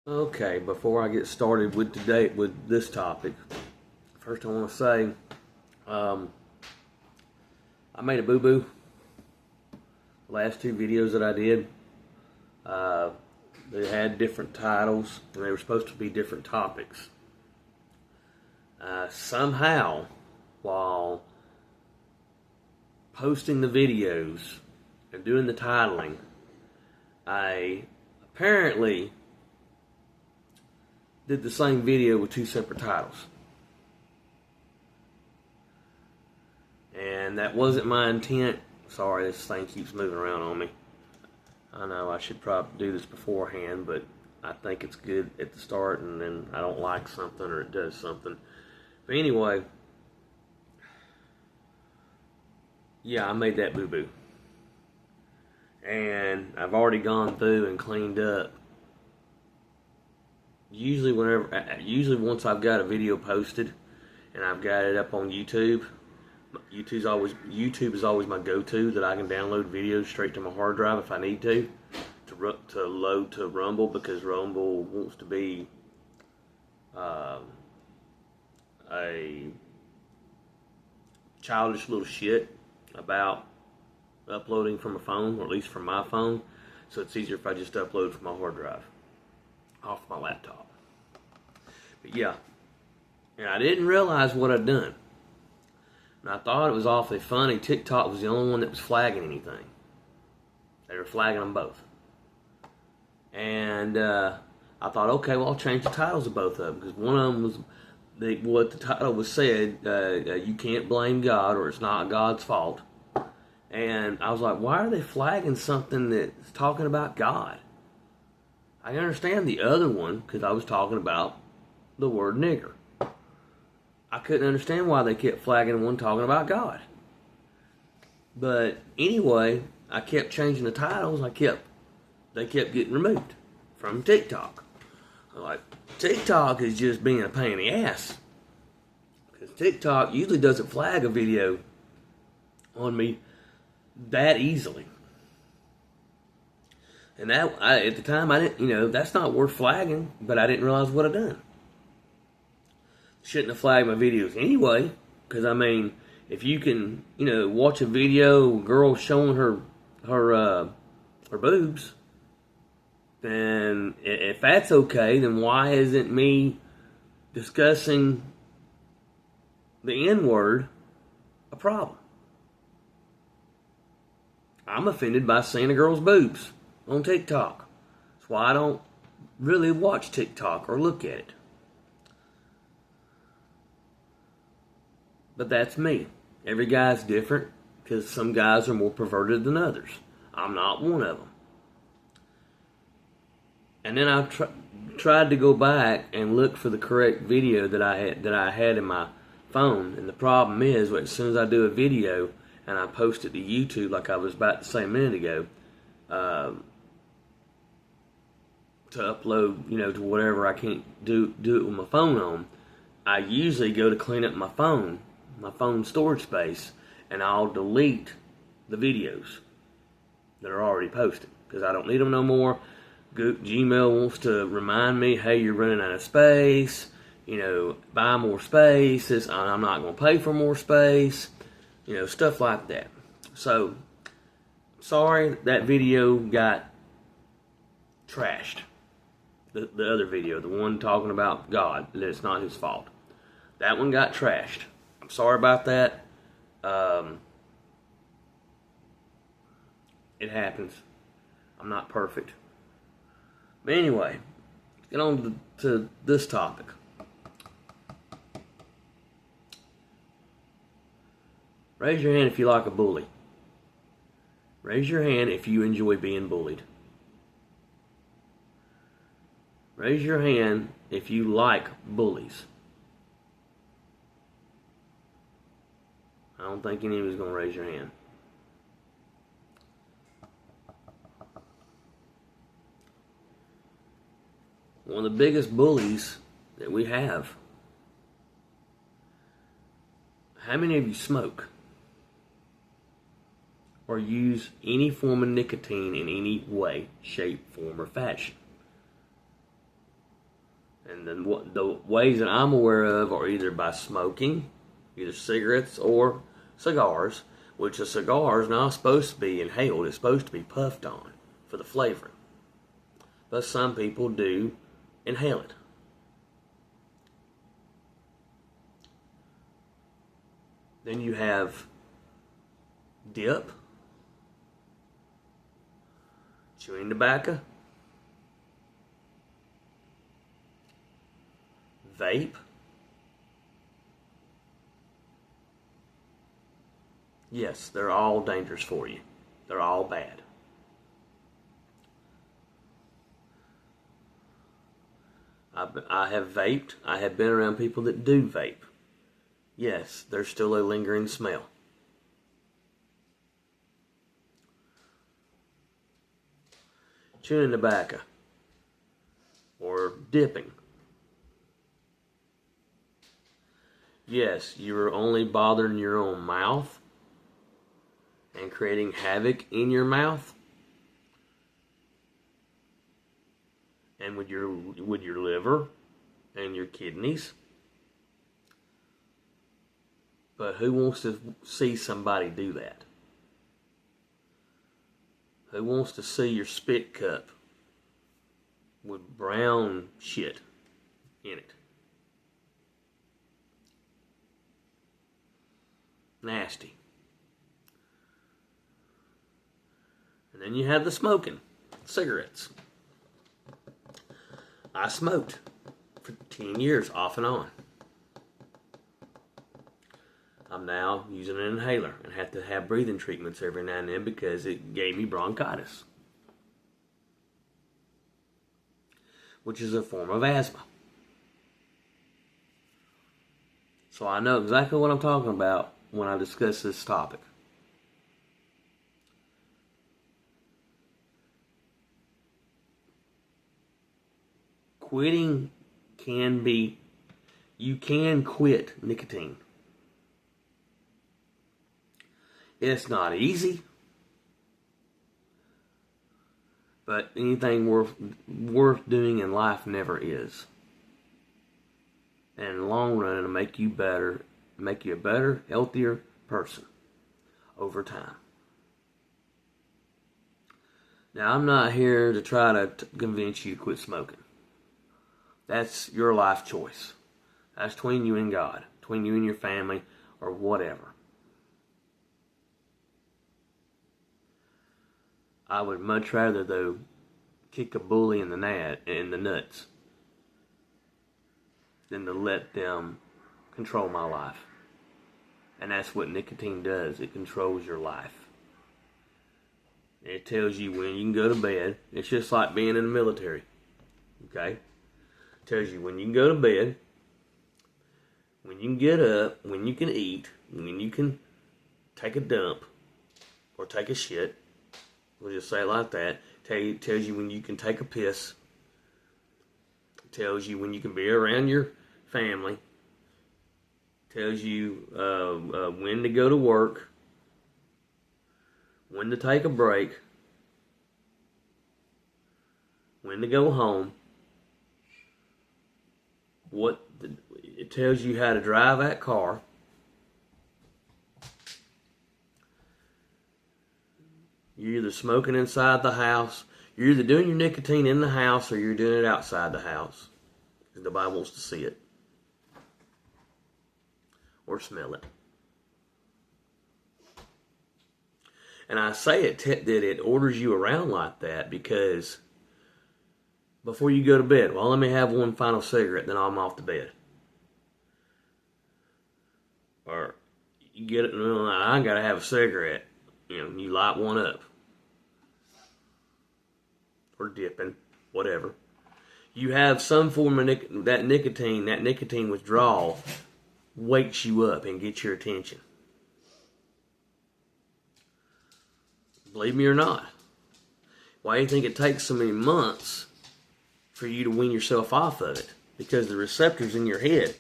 Okay, before I get started with this topic, first I want to say I made a boo-boo. The last two videos that I did, they had different titles and they were supposed to be different topics. Somehow, while posting the videos and doing the titling, I apparently did the same video with two separate titles. And that wasn't my intent. Sorry, this thing keeps moving around on me. I know I should probably do this beforehand, but I think it's good at the start, and then I don't like something or it does something. But anyway, yeah, I made that boo-boo. And I've already gone through and cleaned up. Usually once I've got a video posted and I've got it up on YouTube, YouTube is always my go-to, that I can download videos straight to my hard drive if I need to load to Rumble, because Rumble wants to be a childish little shit about uploading from a phone, or at least from my phone. So it's easier if I just upload from my hard drive off my laptop. But yeah, and I didn't realize what I'd done. And I thought it was awfully funny. TikTok was the only one that was flagging anything. They were flagging them both. And I thought, okay, well, I'll change the titles of both of them, because one of them was what the title was said, you can't blame God, or it's not God's fault. And I was like, why are they flagging something that's talking about God? I understand the other one, because I was talking about the word nigger. I couldn't understand why they kept flagging one talking about God. But anyway, I kept changing the titles. They kept getting removed from TikTok. I'm like, TikTok is just being a pain in the ass, because TikTok usually doesn't flag a video on me that easily. And at the time, I didn't, that's not worth flagging, but I didn't realize what I'd done. Shouldn't have flagged my videos anyway, because I mean, if you can, watch a video, a girl showing her boobs, then if that's okay, then why isn't me discussing the N-word a problem? I'm offended by seeing a girl's boobs on TikTok. That's why I don't really watch TikTok or look at it. But that's me. Every guy's different, because some guys are more perverted than others. I'm not one of them. And then I tried to go back and look for the correct video that I had in my phone. And the problem is, as soon as I do a video and I post it to YouTube, like I was about to say a minute ago, to upload, to whatever I can't do it with my phone on, I usually go to clean up my phone storage space, and I'll delete the videos that are already posted, because I don't need them no more. Gmail wants to remind me, hey, you're running out of space, buy more space, I'm not going to pay for more space, stuff like that. So, sorry that video got trashed. The other video, the one talking about God, that it's not his fault. That one got trashed. I'm sorry about that. It happens. I'm not perfect. But anyway, let's get on to this topic. Raise your hand if you like a bully. Raise your hand if you enjoy being bullied. Raise your hand if you like bullies. I don't think any of you is going to raise your hand. One of the biggest bullies that we have. How many of you smoke? Or use any form of nicotine in any way, shape, form, or fashion? And then the ways that I'm aware of are either by smoking, either cigarettes or cigars, which a cigar is not supposed to be inhaled, it's supposed to be puffed on for the flavoring. But some people do inhale it. Then you have dip, chewing tobacco, vape, yes, they're all dangerous for you. They're all bad. I have vaped. I have been around people that do vape. Yes, there's still a lingering smell. Chewing tobacco or dipping. Yes, you are only bothering your own mouth and creating havoc in your mouth and with your liver and your kidneys. But who wants to see somebody do that? Who wants to see your spit cup with brown shit in it? Nasty. And then you have the smoking, cigarettes. I smoked for 10 years off and on. I'm now using an inhaler and have to have breathing treatments every now and then because it gave me bronchitis, which is a form of asthma. So I know exactly what I'm talking about when I discuss this topic. Quitting you can quit nicotine. It's not easy, but anything worth doing in life never is. And in the long run, it'll make you a better, healthier person over time. Now, I'm not here to try to convince you to quit smoking. That's your life choice. That's between you and God, between you and your family, or whatever. I would much rather, though, kick a bully in the nuts than to let them control my life. And that's what nicotine does. It controls your life. It tells you when you can go to bed. It's just like being in the military. Okay? It tells you when you can go to bed, when you can get up, when you can eat, when you can take a dump or take a shit. We'll just say it like that. Tells you when you can take a piss. Tells you when you can be around your family. Tells you when to go to work. When to take a break. When to go home. It tells you how to drive that car. You're either smoking inside the house, you're either doing your nicotine in the house or you're doing it outside the house. Because nobody wants to see it. Or smell it. And I say that it orders you around like that because before you go to bed, well, let me have one final cigarette, then I'm off to bed. Or you get it in the middle of the night, I gotta have a cigarette. You light one up. Or dipping, whatever. You have some form of that nicotine withdrawal wakes you up and gets your attention. Believe me or not. Why do you think it takes so many months for you to wean yourself off of it? Because the receptors in your head,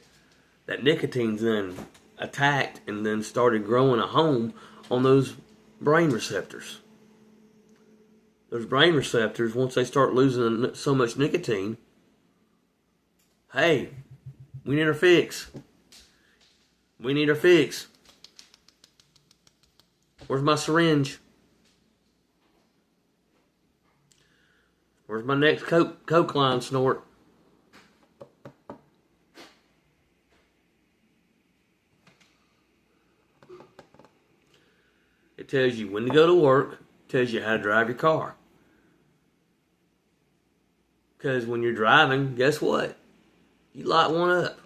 that nicotine's then attacked and then started growing a home on those brain receptors. Those brain receptors, once they start losing so much nicotine, Hey, we need our fix. We need our fix. Where's my syringe? Where's my next coke line snort? It tells you when to go to work. It tells you how to drive your car. Because when you're driving, guess what? You light one up.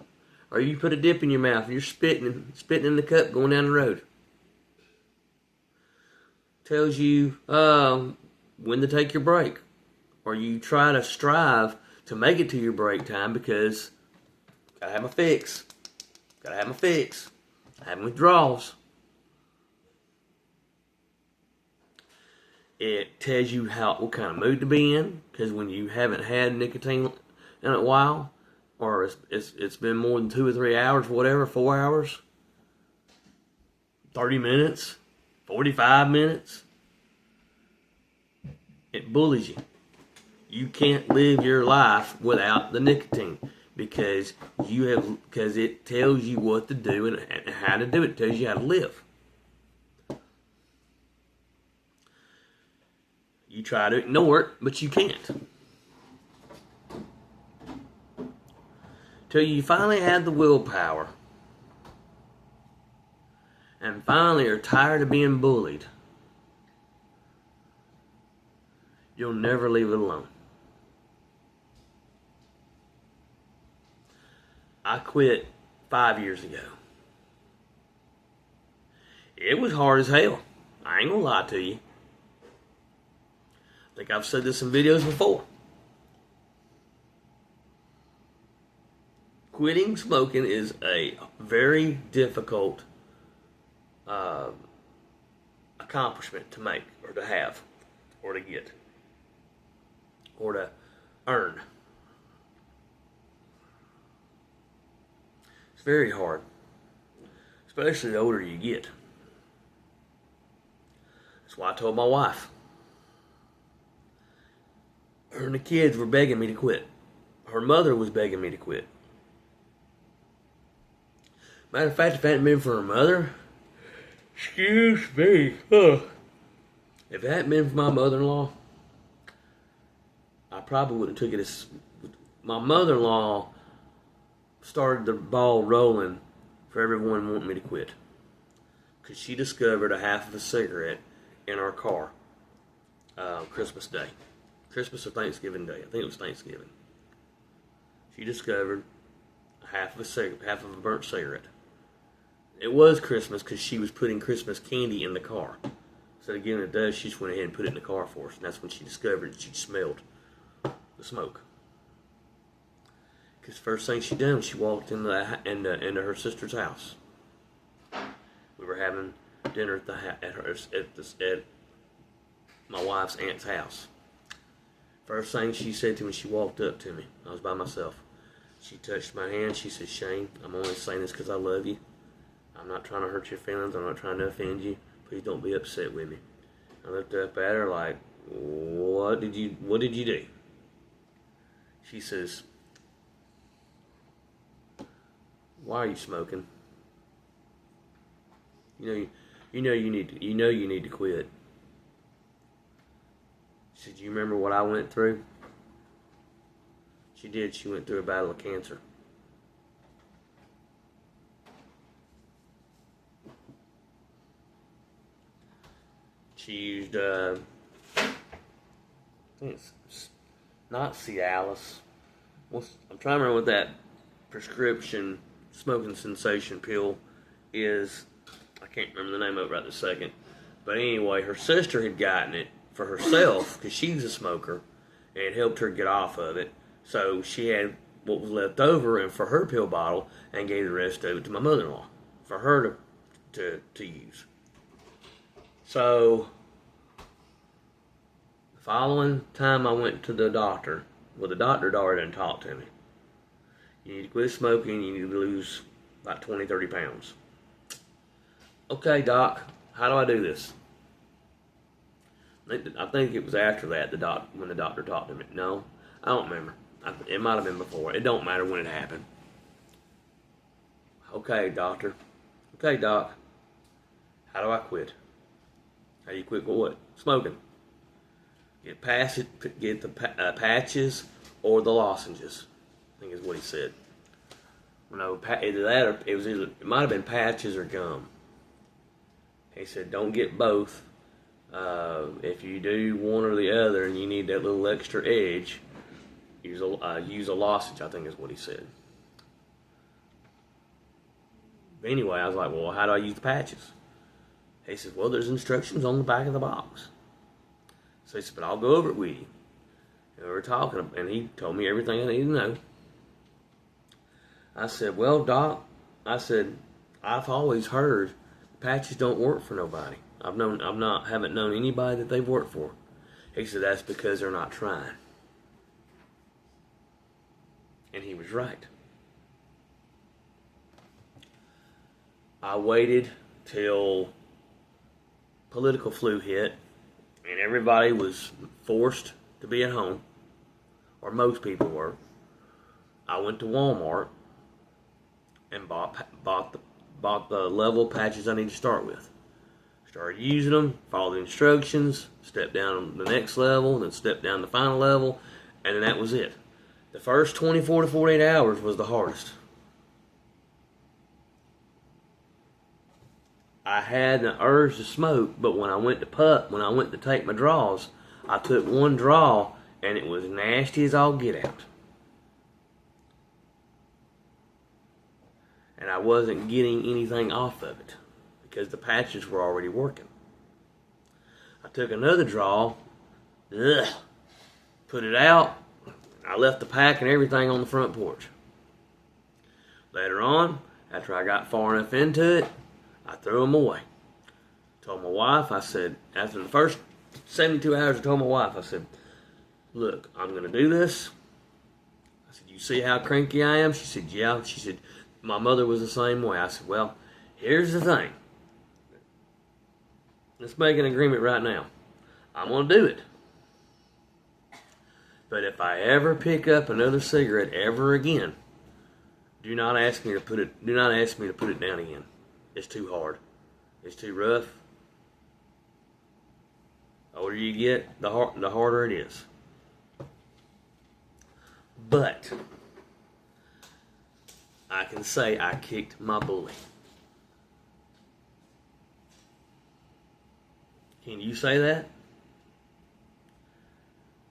Or you put a dip in your mouth and you're spitting in the cup going down the road. Tells you when to take your break. Or you try to strive to make it to your break time because gotta have my fix. Gotta have my fix. Having withdrawals. It tells you what kind of mood to be in, because when you haven't had nicotine in a while, or it's been more than 2 or 3 hours, whatever, 4 hours, 30 minutes, 45 minutes, it bullies you. You can't live your life without the nicotine because it tells you what to do and how to do it. It tells you how to live. You try to ignore it, but you can't. Till you finally have the willpower and finally are tired of being bullied, you'll never leave it alone. I quit 5 years ago. It was hard as hell. I ain't gonna lie to you. I think I've said this in videos before. Quitting smoking is a very difficult accomplishment to make, or to have, or to get, or to earn. It's very hard, especially the older you get. That's why I told my wife. Her and the kids were begging me to quit. Her mother was begging me to quit. Matter of fact, if it hadn't been for her mother, excuse me, if it hadn't been for my mother-in-law, I probably would have took it as... My mother-in-law started the ball rolling for everyone wanting me to quit. Because she discovered a half of a cigarette in our car Christmas Day. Christmas or Thanksgiving Day. I think it was Thanksgiving. She discovered half of a burnt cigarette. It was Christmas because she was putting Christmas candy in the car. Instead of giving it to us, she just went ahead and put it in the car for us. And that's when she discovered it. She smelled the smoke. Because first thing she done, she walked into her sister's house. We were having dinner at my wife's aunt's house. First thing she said to me, she walked up to me. I was by myself. She touched my hand. She said, "Shane, I'm only saying this because I love you. I'm not trying to hurt your feelings. I'm not trying to offend you. Please don't be upset with me." I looked up at her like, what did you do? She says, "Why are you smoking? You know you need to quit." She said, "You remember what I went through?" She did. She went through a battle of cancer. She used, I think it's not Cialis. I'm trying to remember what that prescription smoking cessation pill is. I can't remember the name of it right this second. But anyway, her sister had gotten it for herself because she's a smoker, and it helped her get off of it. So she had what was left over and for her pill bottle and gave the rest of it to my mother-in-law for her to use. So the following time I went to the doctor, well, the doctor had already done talked to me. You need to quit smoking, you need to lose about 20, 30 pounds. Okay, doc, how do I do this? I think it was after that when the doctor talked to me. No, I don't remember. It might have been before. It don't matter when it happened. Okay, doctor. Okay, doc. How do I quit? How do you quit what? Smoking. Get past it. Get the patches or the lozenges. I think is what he said. No, either that or it might have been patches or gum. He said, don't get both. If you do one or the other and you need that little extra edge, use a lozenge, I think is what he said. But anyway, I was like, well, how do I use the patches? He said, well, there's instructions on the back of the box. So he said, but I'll go over it with you. And we were talking, and he told me everything I needed to know. I said, well, Doc, I said, I've always heard patches don't work for nobody. Haven't known anybody that they've worked for. He said, that's because they're not trying. And he was right. I waited till political flu hit and everybody was forced to be at home, or most people were. I went to Walmart and bought the level patches I need to start with. Started using them, followed the instructions, stepped down the next level, then stepped down the final level, and then that was it. The first 24 to 48 hours was the hardest. I had an urge to smoke, but when I went to take my draws, I took one draw and it was nasty as all get out. And I wasn't getting anything off of it because the patches were already working. I took another draw, put it out. I left the pack and everything on the front porch. Later on, after I got far enough into it, I threw them away. Told my wife, I said, after the first 72 hours, I told my wife, I said, look, I'm going to do this. I said, you see how cranky I am? She said, yeah. She said, my mother was the same way. I said, well, here's the thing. Let's make an agreement right now. I'm going to do it. But if I ever pick up another cigarette ever again, do not ask me to put it down again. It's too hard. It's too rough. The older you get, the harder it is. But I can say I kicked my bully. Can you say that?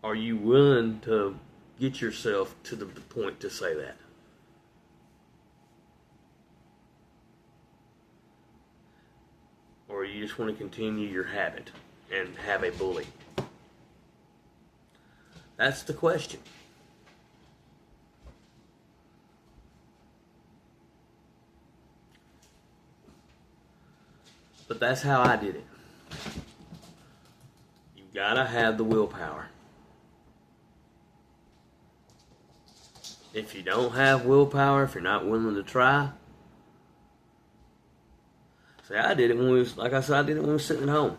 Are you willing to get yourself to the point to say that? Or you just want to continue your habit and have a bully? That's the question. But that's how I did it. You gotta have the willpower. If you don't have willpower, if you're not willing to try, see, I did it when I did it when we was sitting at home.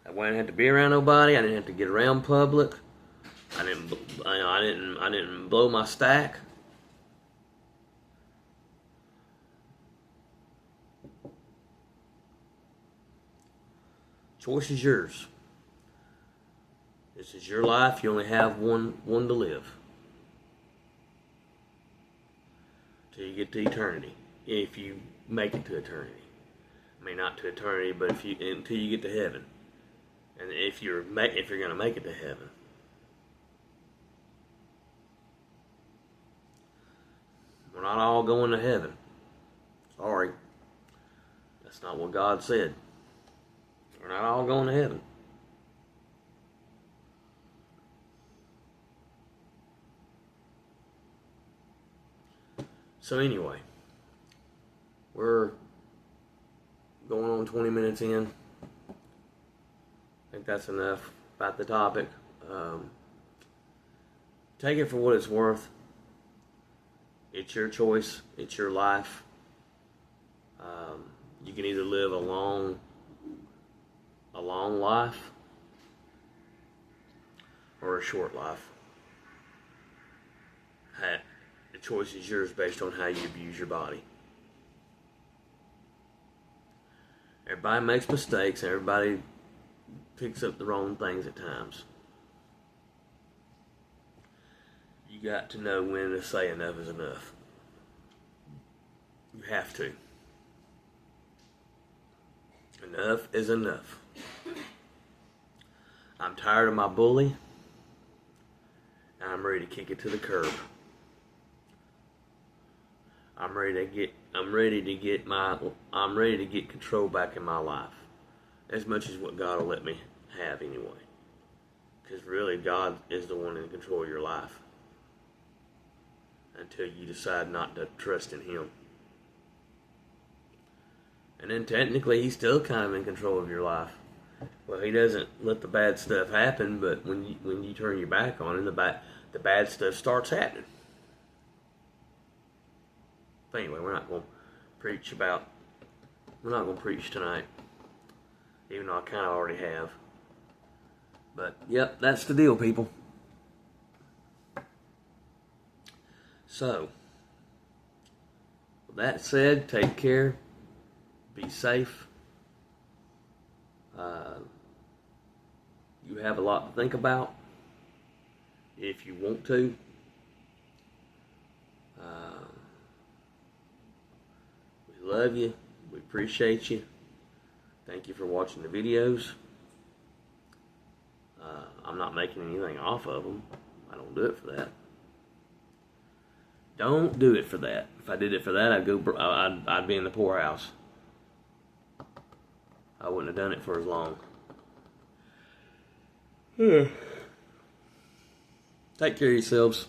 I didn't have to be around nobody. I didn't have to get around public. I didn't blow my stack. Choice is yours. This is your life. You only have one to live. Till you get to eternity. If you make it to eternity. I mean, not to eternity, but until you get to heaven. And if you're going to make it to heaven. We're not all going to heaven. Sorry. That's not what God said. We're not all going to heaven. So anyway, we're going on 20 minutes in. I think that's enough about the topic. Take it for what it's worth. It's your choice. It's your life. You can either live a long life or a short life. choice is yours based on how you abuse your body. Everybody makes mistakes. Everybody picks up the wrong things at times. You got to know when to say enough is enough. You have to. Enough is enough. I'm tired of my bully, and I'm ready to kick it to the curb. I'm ready to get control back in my life, as much as what God will let me have anyway. Because really, God is the one in control of your life until you decide not to trust in Him. And then technically, He's still kind of in control of your life. Well, He doesn't let the bad stuff happen, but when you turn your back on Him, the bad stuff starts happening. But anyway, we're not going to preach tonight, even though I kind of already have. But yep, that's the deal, people. So, with that said, take care, be safe. You have a lot to think about if you want to. We love you. We appreciate you. Thank you for watching the videos. I'm not making anything off of them. I don't do it for that. Don't do it for that. If I did it for that, I'd be in the poorhouse. I wouldn't have done it for as long. Take care of yourselves.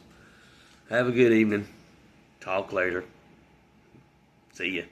Have a good evening. Talk later. See ya.